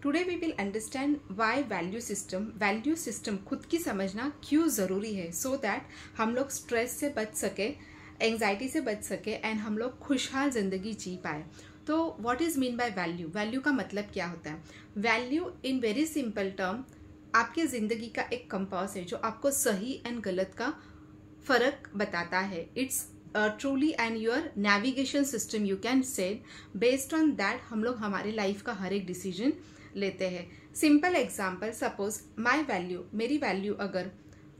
Today we will understand why value system खुद की समझना क्यों ज़रूरी है, सो दैट हम लोग स्ट्रेस से बच सके, एंग्जाइटी से बच सके एंड हम लोग खुशहाल ज़िंदगी जी पाए। तो what is mean by value? Value का मतलब क्या होता है? Value in very simple term आपके ज़िंदगी का एक कंपास है जो आपको सही एंड गलत का फ़र्क बताता है। It's truly and your navigation system you can say. Based on that हम लोग हमारे लाइफ का हर एक डिसीजन लेते हैं। Simple example, suppose my value, मेरी वैल्यू अगर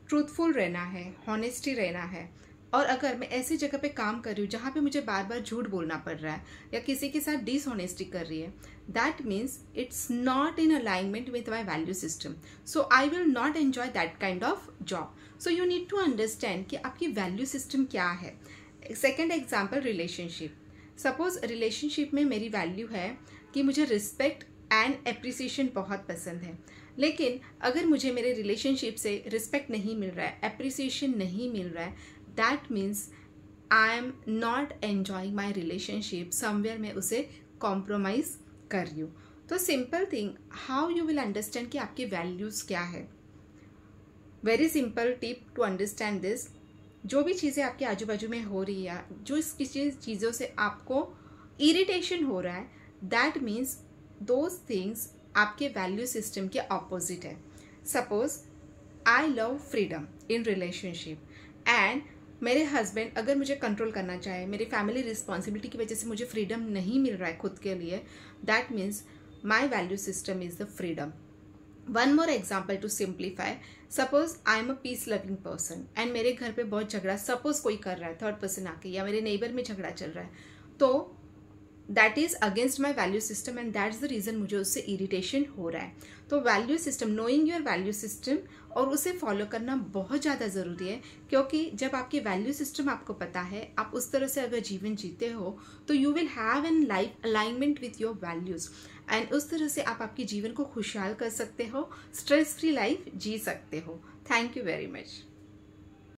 ट्रूथफुल रहना है, हॉनेस्टी रहना है, और अगर मैं ऐसी जगह पे काम कर रही हूँ जहाँ पे मुझे बार बार झूठ बोलना पड़ रहा है या किसी के साथ डिसऑनेस्टी कर रही है, that means it's not in alignment with my value system, so I will not enjoy that kind of job. So you need to understand कि आपकी वैल्यू सिस्टम क्या है। Second example, relationship. Suppose relationship में मेरी value है कि मुझे respect and appreciation बहुत पसंद है, लेकिन अगर मुझे मेरे रिलेशनशिप से रिस्पेक्ट नहीं मिल रहा है, एप्रिसिएशन नहीं मिल रहा है, that means I am not enjoying my relationship, somewhere मैं उसे कॉम्प्रोमाइज कर रही हूँ। तो simple thing, how you will understand कि आपकी वैल्यूज़ क्या है। Very simple tip to understand this, जो भी चीज़ें आपके आजू बाजू में हो रही है, जो किसी चीज़ों से आपको इरिटेशन हो रहा है, दैट मीन्स दोज थिंग्स आपके वैल्यू सिस्टम के ऑपोजिट है। Suppose I love freedom in relationship and मेरे हस्बैंड अगर मुझे कंट्रोल करना चाहे, मेरी फैमिली रिस्पॉन्सिबिलिटी की वजह से मुझे फ्रीडम नहीं मिल रहा है खुद के लिए, that means my value system is the freedom. One more example to simplify, suppose I am a peace loving person and मेरे घर पे बहुत झगड़ा सपोज कोई कर रहा है, थर्ड पर्सन आके, या मेरे नेबर में झगड़ा चल रहा है, तो that is against my value system and that's the reason मुझे उससे इरिटेशन हो रहा है। तो value system, knowing your value system और उसे फॉलो करना बहुत ज़्यादा ज़रूरी है, क्योंकि जब आपकी वैल्यू सिस्टम आपको पता है, आप उस तरह से अगर जीवन जीते हो तो you will have an life alignment with your values and उस तरह से आप आपके जीवन को खुशहाल कर सकते हो, स्ट्रेस फ्री लाइफ जी सकते हो। Thank you very much.